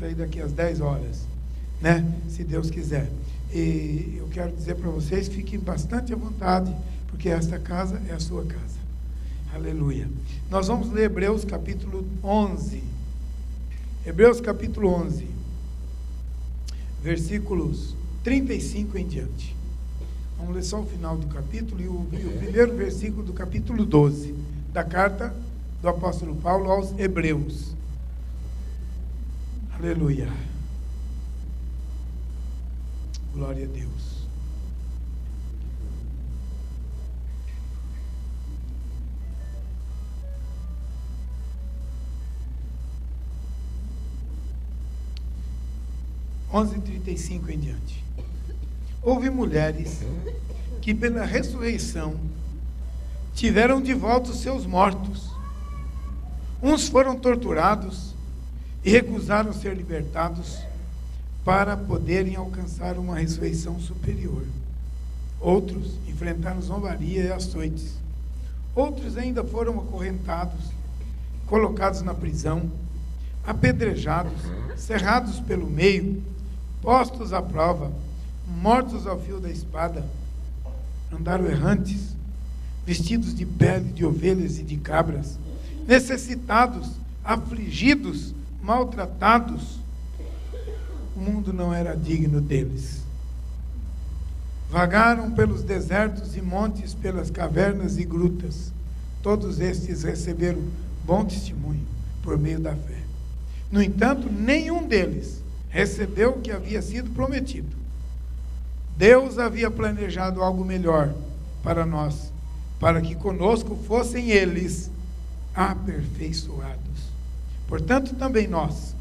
Aí daqui às 10 horas, né? Se Deus quiser. E eu quero dizer para vocês, fiquem bastante à vontade, porque esta casa é a sua casa. Aleluia. Nós vamos ler Hebreus capítulo 11. Hebreus capítulo 11, versículos 35 em diante. Vamos ler só o final do capítulo e o primeiro versículo do capítulo 12, da carta do apóstolo Paulo aos Hebreus. Aleluia. Glória a Deus. Onze 35 em diante. Houve mulheres que pela ressurreição tiveram de volta os seus mortos. Uns foram torturados e recusaram ser libertados para poderem alcançar uma ressurreição superior. Outros enfrentaram zombaria e açoites. Outros ainda foram acorrentados, colocados na prisão, apedrejados, cerrados pelo meio, postos à prova, mortos ao fio da espada, andaram errantes, vestidos de pele de ovelhas e de cabras, necessitados, afligidos, maltratados. O mundo não era digno deles. Vagaram pelos desertos e montes, pelas cavernas e grutas. Todos estes receberam bom testemunho por meio da fé. No entanto, nenhum deles recebeu o que havia sido prometido. Deus havia planejado algo melhor para nós, para que conosco fossem eles aperfeiçoados. Portanto, também nós,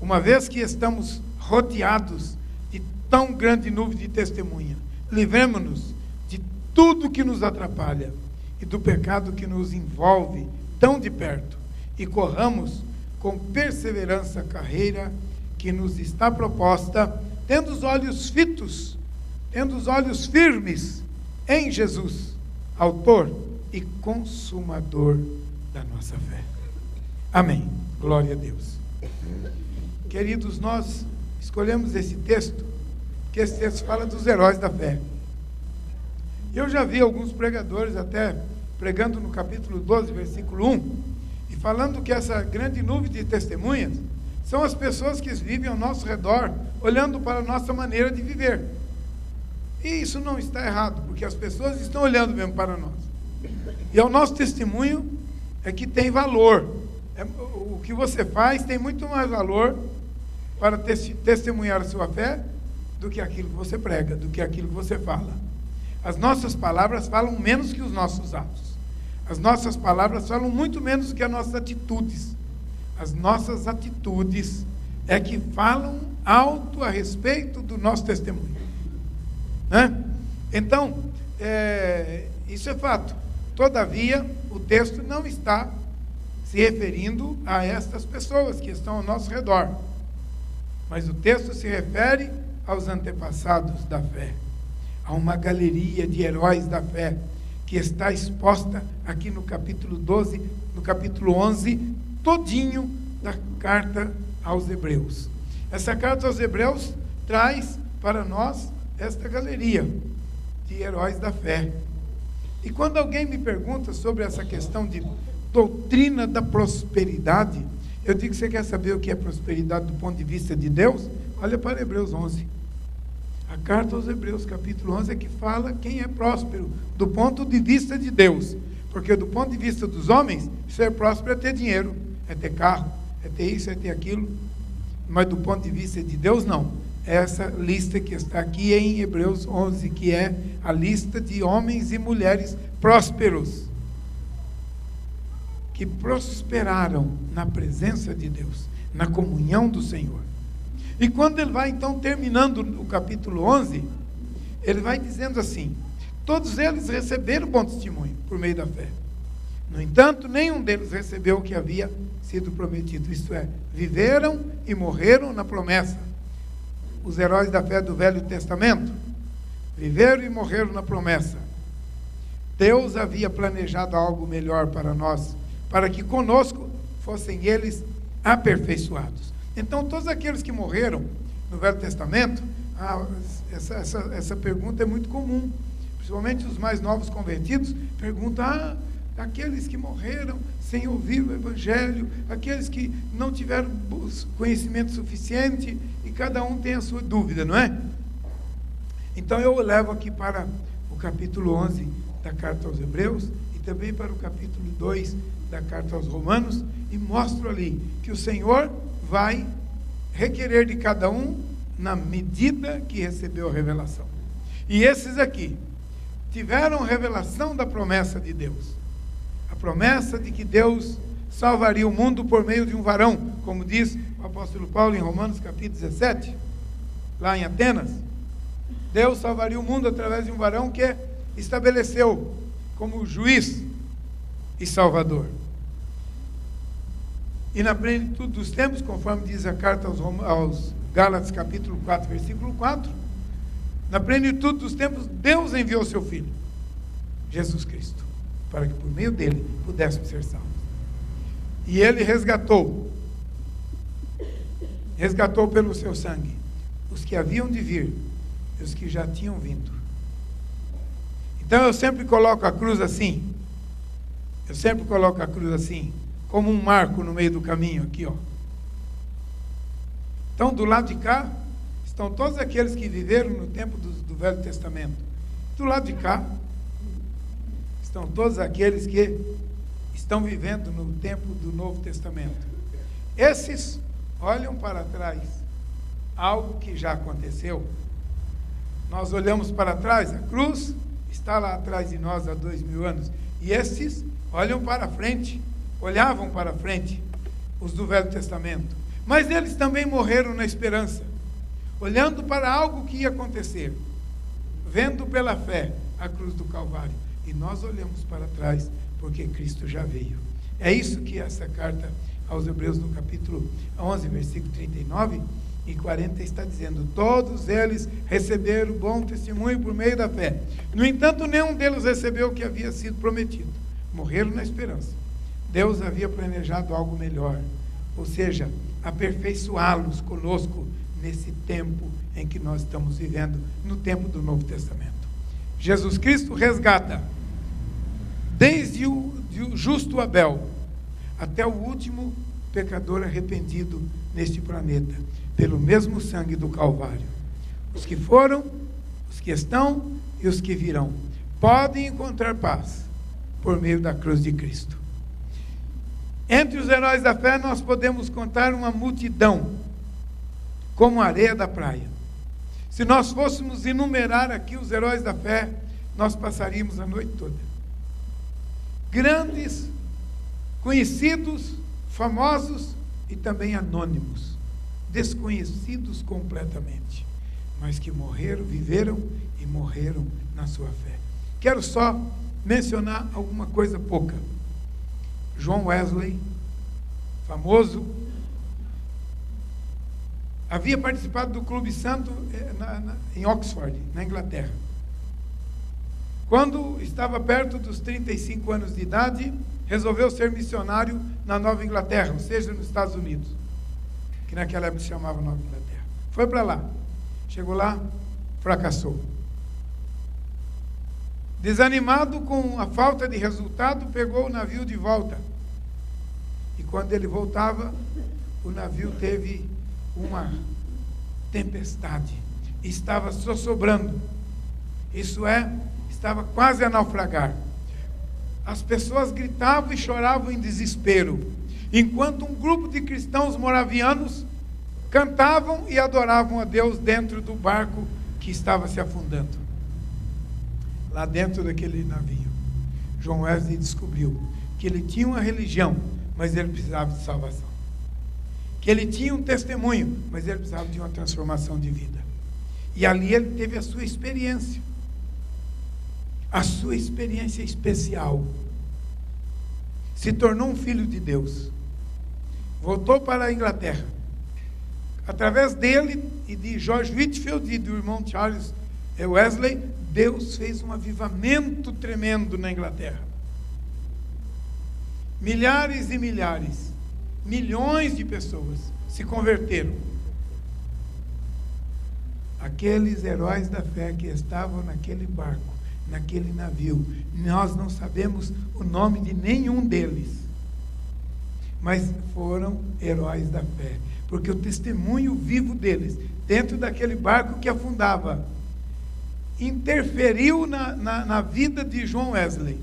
uma vez que estamos rodeados de tão grande nuvem de testemunha, livremos-nos de tudo que nos atrapalha e do pecado que nos envolve tão de perto, e corramos com perseverança a carreira que nos está proposta, tendo os olhos fitos, tendo os olhos firmes em Jesus, autor e consumador da nossa fé. Amém. Glória a Deus. Queridos, nós escolhemos esse texto, que esse texto fala dos heróis da fé. Eu já vi alguns pregadores até pregando no capítulo 12, versículo 1, e falando que essa grande nuvem de testemunhas são as pessoas que vivem ao nosso redor, olhando para a nossa maneira de viver. E isso não está errado, porque as pessoas estão olhando mesmo para nós. E o nosso testemunho é que tem valor. O que você faz tem muito mais valor para testemunhar a sua fé do que aquilo que você prega, do que aquilo que você fala. As nossas palavras falam menos que os nossos atos. As nossas palavras falam muito menos do que as nossas atitudes. As nossas atitudes é que falam alto a respeito do nosso testemunho. Né? Então, isso é fato. Todavia, o texto não está se referindo a estas pessoas que estão ao nosso redor. Mas o texto se refere aos antepassados da fé. Há uma galeria de heróis da fé que está exposta aqui no capítulo 12, no capítulo 11, todinho da carta aos Hebreus. Essa carta aos Hebreus traz para nós esta galeria de heróis da fé. E quando alguém me pergunta sobre essa questão de doutrina da prosperidade, eu digo: você quer saber o que é prosperidade do ponto de vista de Deus? Olha para Hebreus 11. A carta aos Hebreus, capítulo 11, é que fala quem é próspero do ponto de vista de Deus. Porque do ponto de vista dos homens, ser próspero é ter dinheiro, é ter carro, é ter isso, é ter aquilo. Mas do ponto de vista de Deus, não. Essa lista que está aqui em Hebreus 11, que é a lista de homens e mulheres prósperos, que prosperaram na presença de Deus, na comunhão do Senhor. E quando ele vai então terminando o capítulo 11, ele vai dizendo assim: todos eles receberam bom testemunho por meio da fé. No entanto, nenhum deles recebeu o que havia sido prometido, isto é, viveram e morreram na promessa. Os heróis da fé do Velho Testamento viveram e morreram na promessa. Deus havia planejado algo melhor para nós, para que conosco fossem eles aperfeiçoados. Então, todos aqueles que morreram no Velho Testamento, essa pergunta é muito comum. Principalmente os mais novos convertidos perguntam, aqueles que morreram sem ouvir o Evangelho, aqueles que não tiveram conhecimento suficiente, e cada um tem a sua dúvida, não é? Então eu levo aqui para o capítulo 11 da Carta aos Hebreus, e também para o capítulo 2 da Carta aos Romanos, e mostro ali que o Senhor vai requerer de cada um na medida que recebeu a revelação. E esses aqui tiveram revelação da promessa de Deus. A promessa de que Deus salvaria o mundo por meio de um varão, como diz o apóstolo Paulo em Romanos capítulo 17, lá em Atenas. Deus salvaria o mundo através de um varão que estabeleceu como juiz e salvador. E na plenitude dos tempos, conforme diz a carta aos Gálatas capítulo 4, versículo 4, na plenitude dos tempos, Deus enviou seu Filho, Jesus Cristo, para que por meio dele pudéssemos ser salvos. E ele resgatou pelo seu sangue os que haviam de vir e os que já tinham vindo. Então eu sempre coloco a cruz assim, como um marco no meio do caminho aqui, ó. Então do lado de cá estão todos aqueles que viveram no tempo do Velho Testamento. Do lado de cá estão todos aqueles que estão vivendo no tempo do Novo Testamento. Esses olham para trás algo que já aconteceu. Nós olhamos para trás, a cruz está lá atrás de nós há 2000 anos. E esses olham para frente, olhavam para frente, os do Velho Testamento. Mas eles também morreram na esperança, olhando para algo que ia acontecer, vendo pela fé a cruz do Calvário. E nós olhamos para trás, porque Cristo já veio. É isso que essa carta aos Hebreus, no capítulo 11, versículo 39 e 40, está dizendo: todos eles receberam bom testemunho por meio da fé. No entanto, nenhum deles recebeu o que havia sido prometido. Morreram na esperança. Deus havia planejado algo melhor, ou seja, aperfeiçoá-los conosco nesse tempo em que nós estamos vivendo, no tempo do Novo Testamento. Jesus Cristo resgata, desde o justo Abel até o último pecador arrependido neste planeta, pelo mesmo sangue do Calvário. Os que foram, os que estão e os que virão podem encontrar paz por meio da cruz de Cristo. Entre os heróis da fé nós podemos contar uma multidão, como a areia da praia. Se nós fôssemos enumerar aqui os heróis da fé, nós passaríamos a noite toda. Grandes, conhecidos, famosos e também anônimos, desconhecidos completamente, mas que morreram, viveram e morreram na sua fé. Quero só mencionar alguma coisa pouca. John Wesley, famoso, havia participado do Clube Santo em Oxford, na Inglaterra. Quando estava perto dos 35 anos de idade, resolveu ser missionário na Nova Inglaterra, ou seja, nos Estados Unidos, que naquela época se chamava Nova Inglaterra. Foi para lá. Chegou lá, fracassou. Desanimado com a falta de resultado, pegou o navio de volta. E quando ele voltava, o navio teve uma tempestade. Estava sossobrando. Isso é, estava quase a naufragar. As pessoas gritavam e choravam em desespero, enquanto um grupo de cristãos moravianos cantavam e adoravam a Deus dentro do barco que estava se afundando. Lá dentro daquele navio, John Wesley descobriu que ele tinha uma religião, mas ele precisava de salvação. Que ele tinha um testemunho, mas ele precisava de uma transformação de vida. E ali ele teve a sua experiência especial. Se tornou um filho de Deus. Voltou para a Inglaterra. Através dele e de George Whitefield e do irmão Charles Wesley, Deus fez um avivamento tremendo na Inglaterra. Milhares e milhares, milhões de pessoas se converteram? Aqueles heróis da fé que estavam naquele barco, naquele navio, nós não sabemos o nome de nenhum deles, mas foram heróis da fé, porque o testemunho vivo deles, dentro daquele barco que afundava, interferiu na vida de John Wesley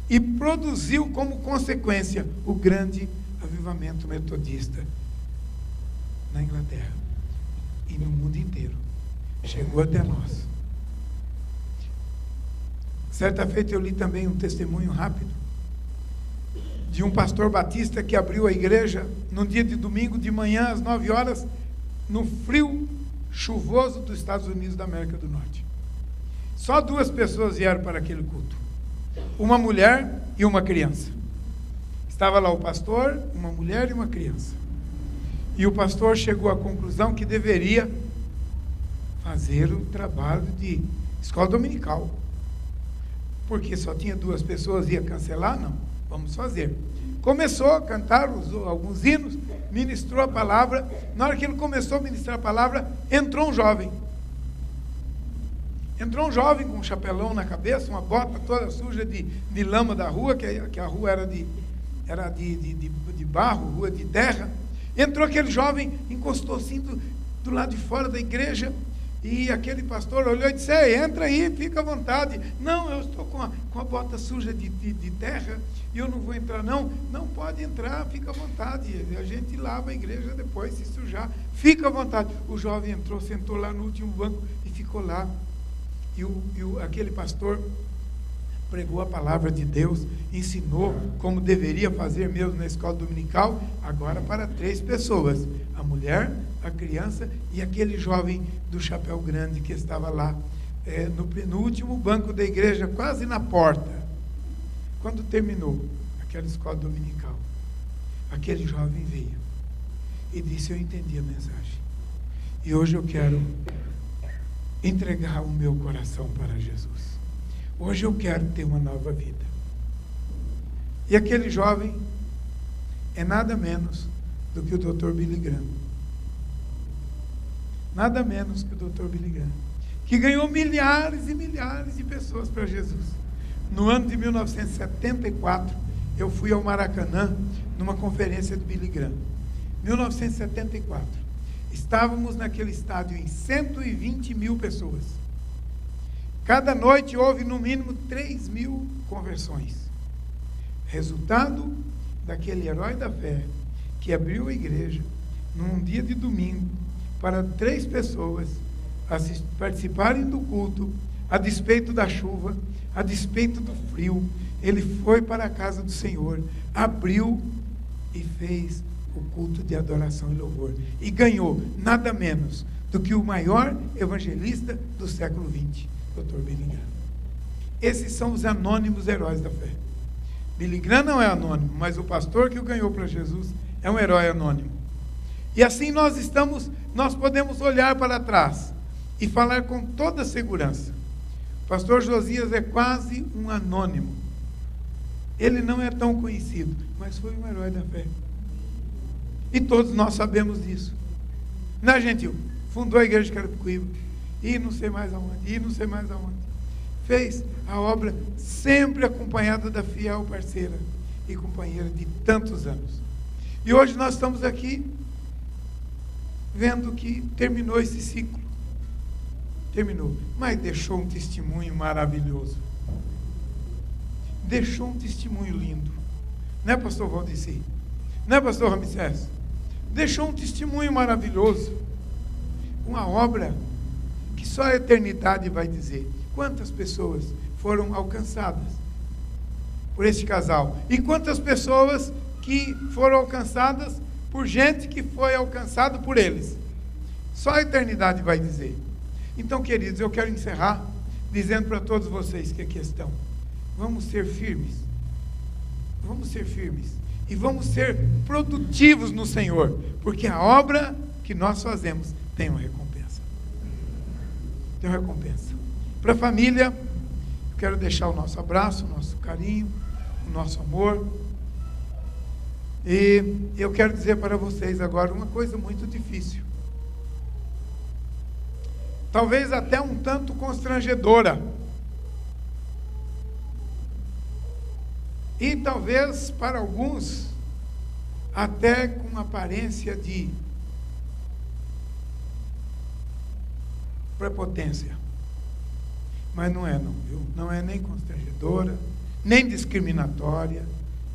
e produziu como consequência o grande avivamento metodista na Inglaterra e no mundo inteiro. Chegou até nós. Certa feita eu li também um testemunho rápido de um pastor batista que abriu a igreja num dia de domingo de manhã às 9 horas, no frio chuvoso dos Estados Unidos da América do Norte. Só 2 pessoas vieram para aquele culto. Uma mulher e uma criança. Estava lá o pastor, uma mulher e uma criança. E o pastor chegou à conclusão que deveria fazer o trabalho de escola dominical. Porque só tinha 2 pessoas, ia cancelar? Não, vamos fazer. Começou a cantar alguns hinos, ministrou a palavra. Na hora que ele começou a ministrar a palavra, entrou um jovem. Entrou um jovem com um chapelão na cabeça, uma bota toda suja de lama da rua, que a rua era de barro, rua de terra. Entrou aquele jovem, encostou assim do lado de fora da igreja, e aquele pastor olhou e disse: entra aí, fica à vontade. Não, eu estou com a bota suja de terra, e eu não vou entrar não. Não, pode entrar, fica à vontade, a gente lava a igreja depois, se sujar, fica à vontade. O jovem entrou, sentou lá no último banco e ficou lá. E aquele pastor pregou a palavra de Deus, ensinou como deveria fazer mesmo na escola dominical, agora para 3 pessoas, a mulher, a criança e aquele jovem do chapéu grande que estava lá no último banco da igreja, quase na porta. Quando terminou aquela escola dominical, aquele jovem veio e disse: eu entendi a mensagem, e hoje eu quero entregar o meu coração para Jesus. Hoje eu quero ter uma nova vida. E aquele jovem é nada menos do que o Dr. Billy Graham. Nada menos que o Dr. Billy Graham, que ganhou milhares e milhares de pessoas para Jesus. No ano de 1974, eu fui ao Maracanã numa conferência do Billy Graham. 1974. Estávamos naquele estádio em 120 mil pessoas. Cada noite houve no mínimo 3.000 conversões. Resultado daquele herói da fé que abriu a igreja num dia de domingo para 3 pessoas participarem do culto, a despeito da chuva, a despeito do frio. Ele foi para a casa do Senhor, abriu e fez o culto de adoração e louvor, e ganhou nada menos do que o maior evangelista do século XX, Dr. Billy Graham. Esses são os anônimos heróis da fé. Billy Graham não é anônimo, mas o pastor que o ganhou para Jesus é um herói anônimo. E assim nós podemos olhar para trás e falar com toda segurança: o pastor Josias é quase um anônimo. Ele não é tão conhecido, mas foi um herói da fé. E todos nós sabemos disso. Não é, gentil? Fundou a igreja de Carapicuíba. E não sei mais aonde. Fez a obra sempre acompanhada da fiel parceira e companheira de tantos anos. E hoje nós estamos aqui vendo que terminou esse ciclo. Terminou. Mas deixou um testemunho maravilhoso. Deixou um testemunho lindo. Não é, pastor Valdeci? Não é, pastor Ramsés? Deixou um testemunho maravilhoso. Uma obra que só a eternidade vai dizer quantas pessoas foram alcançadas por este casal. E quantas pessoas que foram alcançadas por gente que foi alcançada por eles. Só a eternidade vai dizer. Então, queridos, eu quero encerrar dizendo para todos vocês que aqui estão: vamos ser firmes. Vamos ser firmes. E vamos ser produtivos no Senhor, porque a obra que nós fazemos tem uma recompensa. Tem uma recompensa. Para a família, eu quero deixar o nosso abraço, o nosso carinho, o nosso amor. E eu quero dizer para vocês agora uma coisa muito difícil. Talvez até um tanto constrangedora. E talvez para alguns até com aparência de prepotência. Mas não é não, viu? Não é nem constrangedora, nem discriminatória,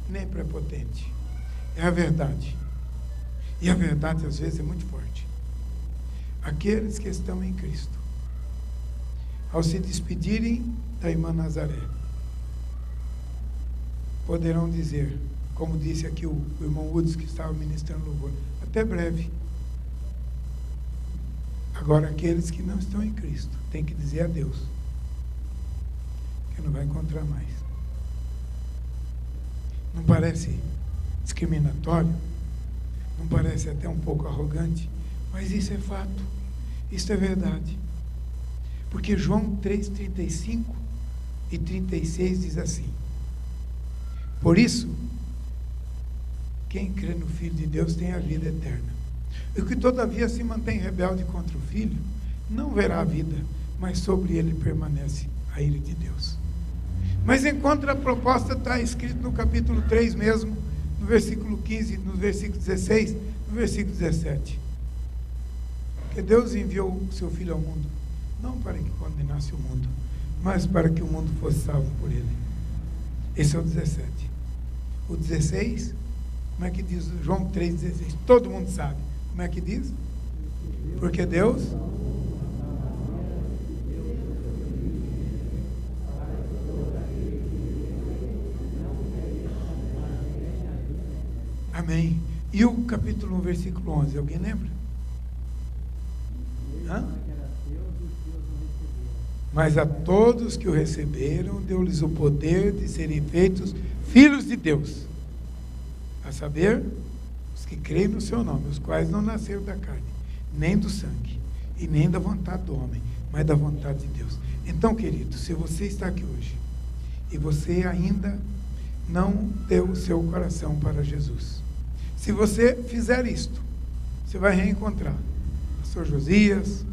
nem prepotente. É a verdade. E a verdade às vezes é muito forte. Aqueles que estão em Cristo, ao se despedirem da irmã Nazaré, poderão dizer, como disse aqui o irmão Woods, que estava ministrando louvor, até breve. Agora, aqueles que não estão em Cristo, têm que dizer adeus, que não vai encontrar mais. Não parece discriminatório? Não parece até um pouco arrogante? Mas isso é fato, isso é verdade. Porque João 3:35 e 36 diz assim: por isso, quem crê no Filho de Deus tem a vida eterna. E o que todavia se mantém rebelde contra o Filho, não verá a vida, mas sobre ele permanece a ira de Deus. Mas em contraproposta está escrito no capítulo 3 mesmo, no versículo 15, no versículo 16, no versículo 17. Que Deus enviou o seu Filho ao mundo, não para que condenasse o mundo, mas para que o mundo fosse salvo por ele. Esse é o 17. O 16, como é que diz? João 3,16. Todo mundo sabe. Como é que diz? Porque Deus... Amém. E o capítulo 1, versículo 11, alguém lembra? Hã? Mas a todos que o receberam, deu-lhes o poder de serem feitos filhos de Deus, a saber, os que creem no seu nome, os quais não nasceram da carne, nem do sangue, e nem da vontade do homem, mas da vontade de Deus. Então, querido, se você está aqui hoje, e você ainda não deu o seu coração para Jesus, se você fizer isto, você vai reencontrar Pastor Josias,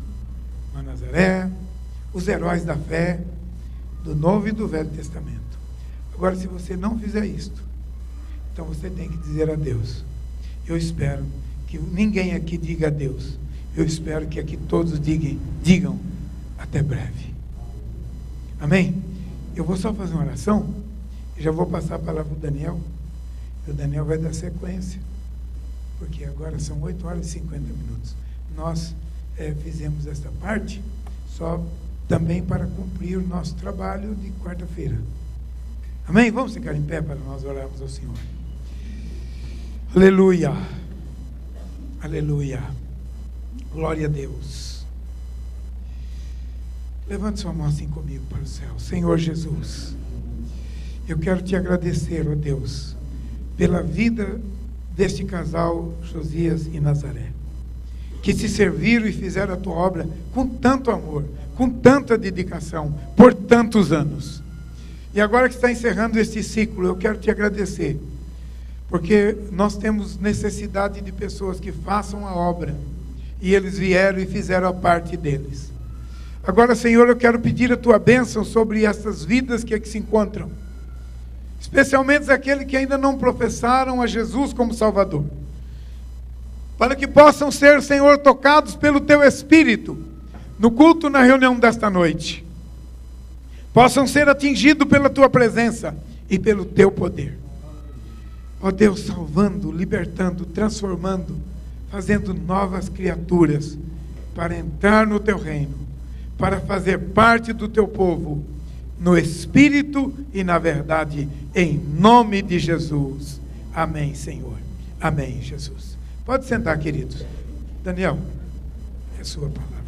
Irmã Nazaré, os heróis da fé, do Novo e do Velho Testamento. Agora, se você não fizer isto, então você tem que dizer adeus. Eu espero que ninguém aqui diga adeus. Eu espero que aqui todos digam até breve. Amém? Eu vou só fazer uma oração e já vou passar a palavra para o Daniel. E o Daniel vai dar sequência, porque agora são 8 horas e 50 minutos. Nós fizemos esta parte só também para cumprir o nosso trabalho de quarta-feira. Amém? Vamos ficar em pé para nós orarmos ao Senhor. Aleluia. Aleluia. Glória a Deus. Levante sua mão assim comigo para o céu. Senhor Jesus, eu quero te agradecer, ó Deus, pela vida deste casal, Josias e Nazaré, que se serviram e fizeram a tua obra com tanto amor, com tanta dedicação, por tantos anos. E agora que está encerrando este ciclo, eu quero te agradecer, porque nós temos necessidade de pessoas que façam a obra, e eles vieram e fizeram a parte deles. Agora, Senhor, eu quero pedir a tua bênção sobre essas vidas que aqui se encontram, especialmente aqueles que ainda não professaram a Jesus como Salvador, para que possam ser, Senhor, tocados pelo teu Espírito, no culto, na reunião desta noite, possam ser atingidos pela tua presença e pelo teu poder. Ó Deus, salvando, libertando, transformando, fazendo novas criaturas, para entrar no teu reino, para fazer parte do teu povo, no Espírito e na verdade, em nome de Jesus. Amém, Senhor. Amém, Jesus. Pode sentar, queridos. Daniel, é a sua palavra.